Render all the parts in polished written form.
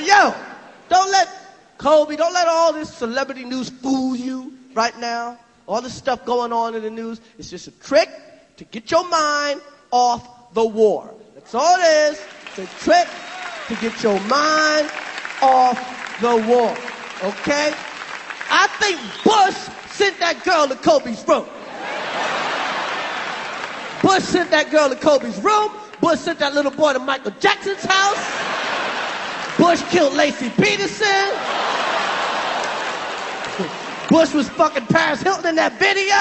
But yo, don't let Kobe, don't let all this celebrity news fool you right now. All this stuff going on in the news, it's just a trick to get your mind off the war. That's all it is. It's a trick to get your mind off the war. Okay? I think Bush sent that girl to Kobe's room. Bush sent that girl to Kobe's room. Bush sent that little boy to Michael Jackson's house. Bush killed Lacey Peterson. Bush was fucking Paris Hilton in that video.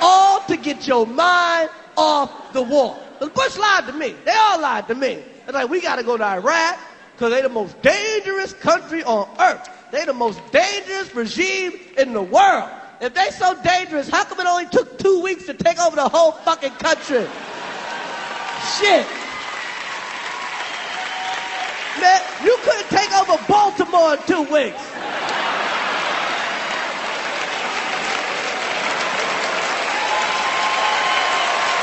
All to get your mind off the war. But Bush lied to me. They all lied to me. They're like, we got to go to Iraq because they're the most dangerous country on earth. They're the most dangerous regime in the world. If they so dangerous, how come it only took 2 weeks to take over the whole fucking country? Shit. Man, you couldn't take over Baltimore in 2 weeks.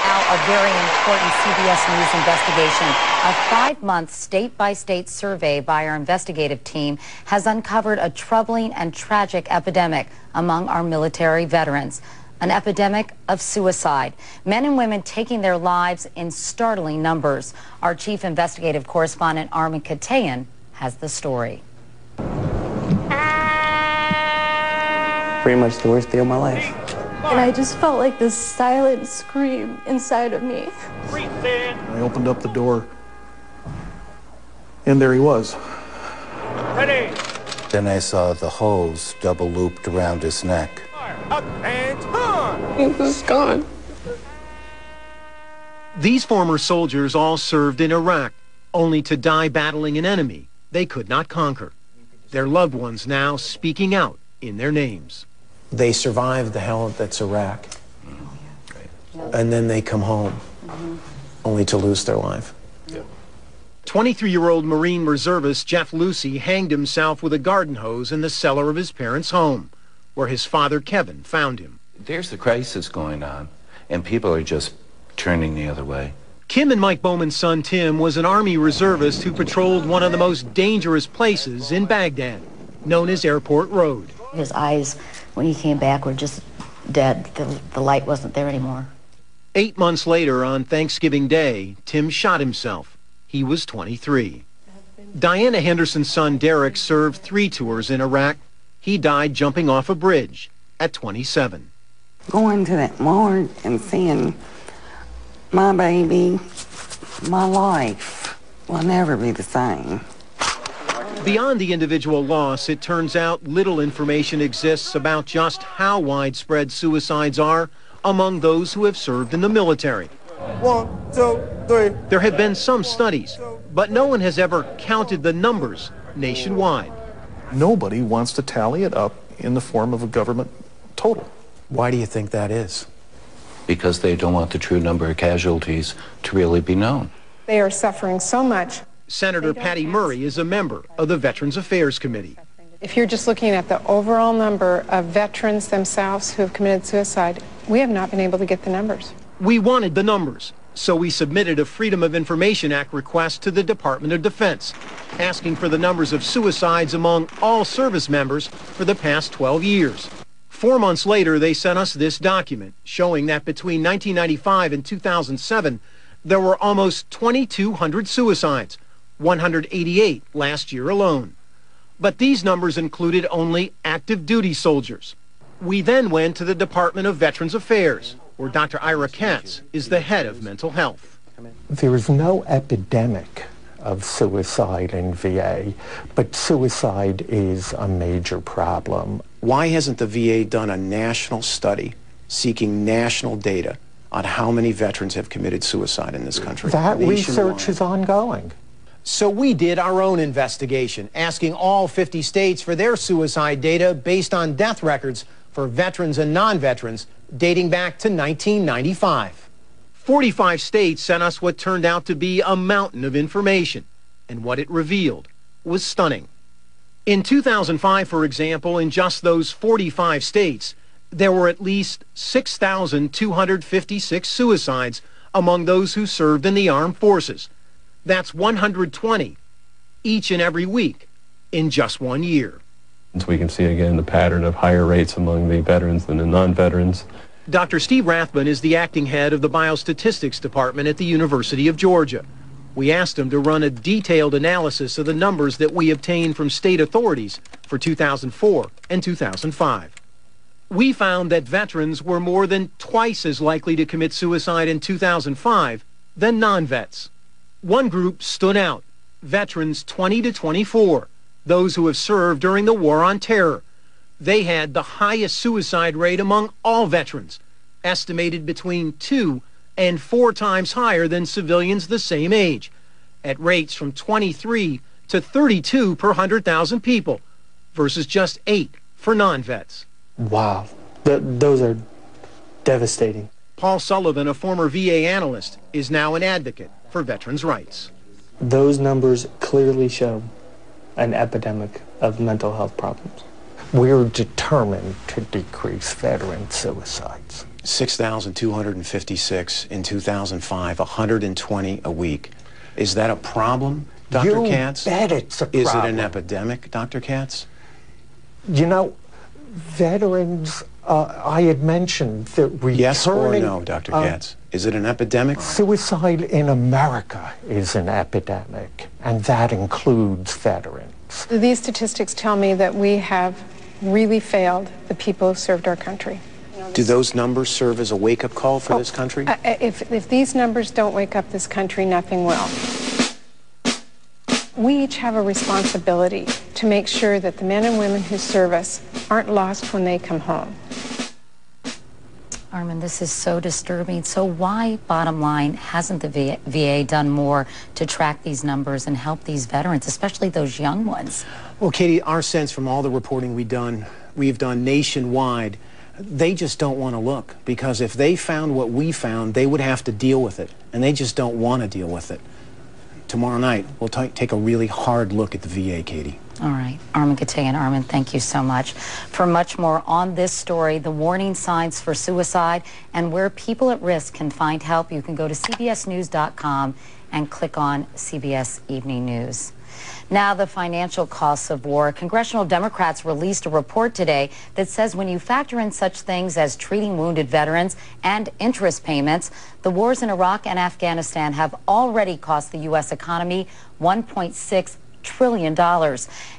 Now, a very important CBS News investigation. A 5-month state-by-state survey by our investigative team has uncovered a troubling and tragic epidemic among our military veterans. An epidemic of suicide. Men and women taking their lives in startling numbers. Our chief investigative correspondent, Armin Katayan, has the story. Pretty much the worst day of my life. And I just felt like this silent scream inside of me. I opened up the door, and there he was. Ready. Then I saw the hose double looped around his neck. Up and on! He was gone. These former soldiers all served in Iraq, only to die battling an enemy they could not conquer. Their loved ones now speaking out in their names. They survived the hell that's Iraq. And then they come home, only to lose their life. 23-year-old Marine reservist Jeff Lucy hanged himself with a garden hose in the cellar of his parents' home, where his father Kevin found him. There's a crisis going on, and people are just turning the other way. Kim and Mike Bowman's son Tim was an Army reservist who patrolled one of the most dangerous places in Baghdad, known as Airport Road. His eyes, when he came back, were just dead. The light wasn't there anymore. 8 months later, on Thanksgiving Day, Tim shot himself. He was 23. Diana Henderson's son Derek served 3 tours in Iraq. He died jumping off a bridge at 27. Going to that morgue and seeing my baby, my life will never be the same. Beyond the individual loss, it turns out little information exists about just how widespread suicides are among those who have served in the military. 1, 2, 3. There have been some studies, but no one has ever counted the numbers nationwide. Nobody wants to tally it up in the form of a government total. Why do you think that is? Because they don't want the true number of casualties to really be known. They are suffering so much. Senator Patty Murray is a member of the Veterans Affairs Committee. If you're just looking at the overall number of veterans themselves who have committed suicide, we have not been able to get the numbers. We wanted the numbers, so we submitted a Freedom of Information Act request to the Department of Defense, asking for the numbers of suicides among all service members for the past 12 years. 4 months later, they sent us this document showing that between 1995 and 2007, there were almost 2,200 suicides, 188 last year alone. But these numbers included only active duty soldiers. We then went to the Department of Veterans Affairs, where Dr. Ira Katz is the head of mental health. There is no epidemic of suicide in VA, but suicide is a major problem. Why hasn't the VA done a national study seeking national data on how many veterans have committed suicide in this country? That research is ongoing. So we did our own investigation, asking all 50 states for their suicide data based on death records for veterans and non-veterans dating back to 1995. 45 states sent us what turned out to be a mountain of information, and what it revealed was stunning. In 2005, for example, in just those 45 states, there were at least 6,256 suicides among those who served in the armed forces. That's 120 each and every week in just 1 year. So we can see again the pattern of higher rates among the veterans than the non-veterans. Dr. Steve Rathbun is the acting head of the Biostatistics Department at the University of Georgia. We asked him to run a detailed analysis of the numbers that we obtained from state authorities for 2004 and 2005. We found that veterans were more than twice as likely to commit suicide in 2005 than non-vets. One group stood out, veterans 20 to 24, those who have served during the War on Terror. They had the highest suicide rate among all veterans, estimated between 2 and 4 times higher than civilians the same age, at rates from 23 to 32 per 100,000 people, versus just 8 for non-vets. Wow, those are devastating. Paul Sullivan, a former VA analyst, is now an advocate for veterans' rights. Those numbers clearly show an epidemic of mental health problems. We're determined to decrease veteran suicides. 6,256 in 2005, 120 a week. Is that a problem, Dr. Katz? You bet it's a problem. Is it an epidemic, Dr. Katz? You know, veterans, I had mentioned that returning... Yes or no, Dr. Katz? Is it an epidemic? Suicide in America is an epidemic, and that includes veterans. These statistics tell me that we have really failed the people who served our country. Do those numbers serve as a wake-up call for this country? If these numbers don't wake up this country, nothing will. We each have a responsibility to make sure that the men and women who serve us aren't lost when they come home. Armin, this is so disturbing. So why, bottom line, hasn't the VA done more to track these numbers and help these veterans, especially those young ones? Well, Katie, our sense from all the reporting we've done nationwide, they just don't want to look, because if they found what we found, they would have to deal with it, and they just don't want to deal with it. Tomorrow night, we'll take a really hard look at the VA, Katie. All right. Armin Katayan. Armin, thank you so much. For much more on this story, the warning signs for suicide, and where people at risk can find help, you can go to cbsnews.com and click on CBS Evening News. Now, the financial costs of war. Congressional Democrats released a report today that says when you factor in such things as treating wounded veterans and interest payments, the wars in Iraq and Afghanistan have already cost the U.S. economy $1.6 trillion.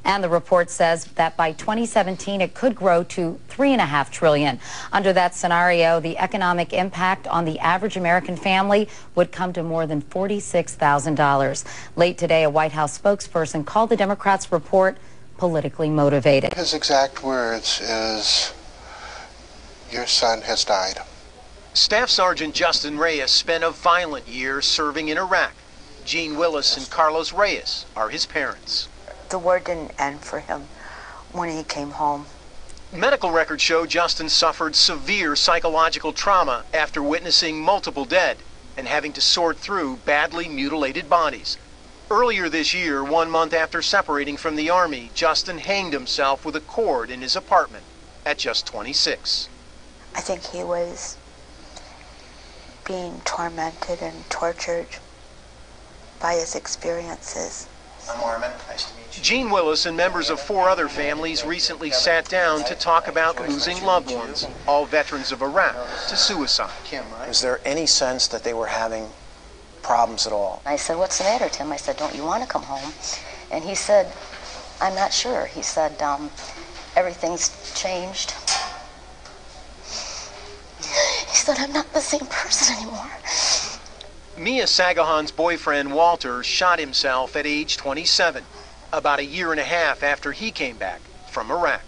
And the report says that by 2017, it could grow to $3.5 trillion. Under that scenario, the economic impact on the average American family would come to more than $46,000. Late today, a White House spokesperson called the Democrats' report politically motivated. His exact words is, "Your son has died." Staff Sergeant Justin Reyes spent a violent year serving in Iraq. Gene Willis and Carlos Reyes are his parents. The war didn't end for him when he came home. Medical records show Justin suffered severe psychological trauma after witnessing multiple dead and having to sort through badly mutilated bodies. Earlier this year, 1 month after separating from the Army, Justin hanged himself with a cord in his apartment at just 26. I think he was being tormented and tortured by his experiences. I'm Armin. Nice to meet you. Gene Willis and members of 4 other families recently sat down to talk about losing loved ones, all veterans of Iraq, to suicide. Is there any sense that they were having problems at all? I said, "What's the matter, Tim?" I said, "Don't you want to come home?" And he said, "I'm not sure." He said, "Everything's changed." He said, "I'm not the same person anymore." Mia Sagahan's boyfriend, Walter, shot himself at age 27, about a year and a half after he came back from Iraq.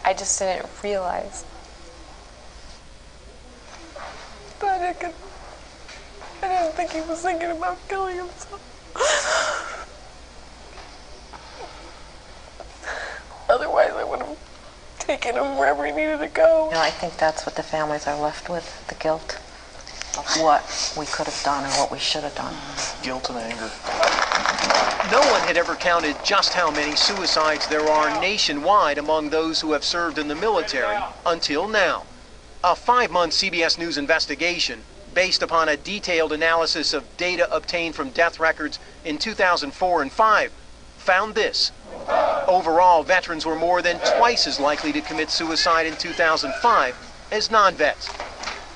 I just didn't realize that I didn't think he was thinking about killing himself. Otherwise, I would have taken him wherever he needed to go. You know, I think that's what the families are left with, the guilt of what we could have done and what we should have done. Guilt and anger. No one had ever counted just how many suicides there are nationwide among those who have served in the military until now. A 5-month CBS News investigation based upon a detailed analysis of data obtained from death records in 2004 and 5, found this. Overall, veterans were more than twice as likely to commit suicide in 2005 as non-vets.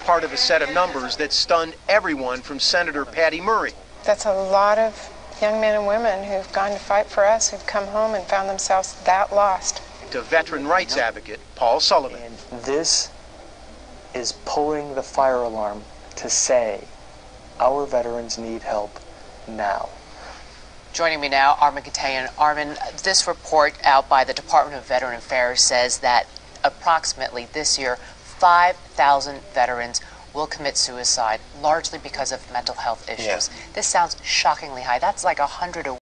Part of a set of numbers that stunned everyone from Senator Patty Murray. That's a lot of young men and women who've gone to fight for us, who've come home and found themselves that lost. To veteran rights advocate Paul Sullivan. And this is pulling the fire alarm to say our veterans need help now. Joining me now, Armin Katayan. Armin, this report out by the Department of Veteran Affairs says that approximately this year, 5,000 veterans will commit suicide, largely because of mental health issues. Yeah. This sounds shockingly high. That's like 100 a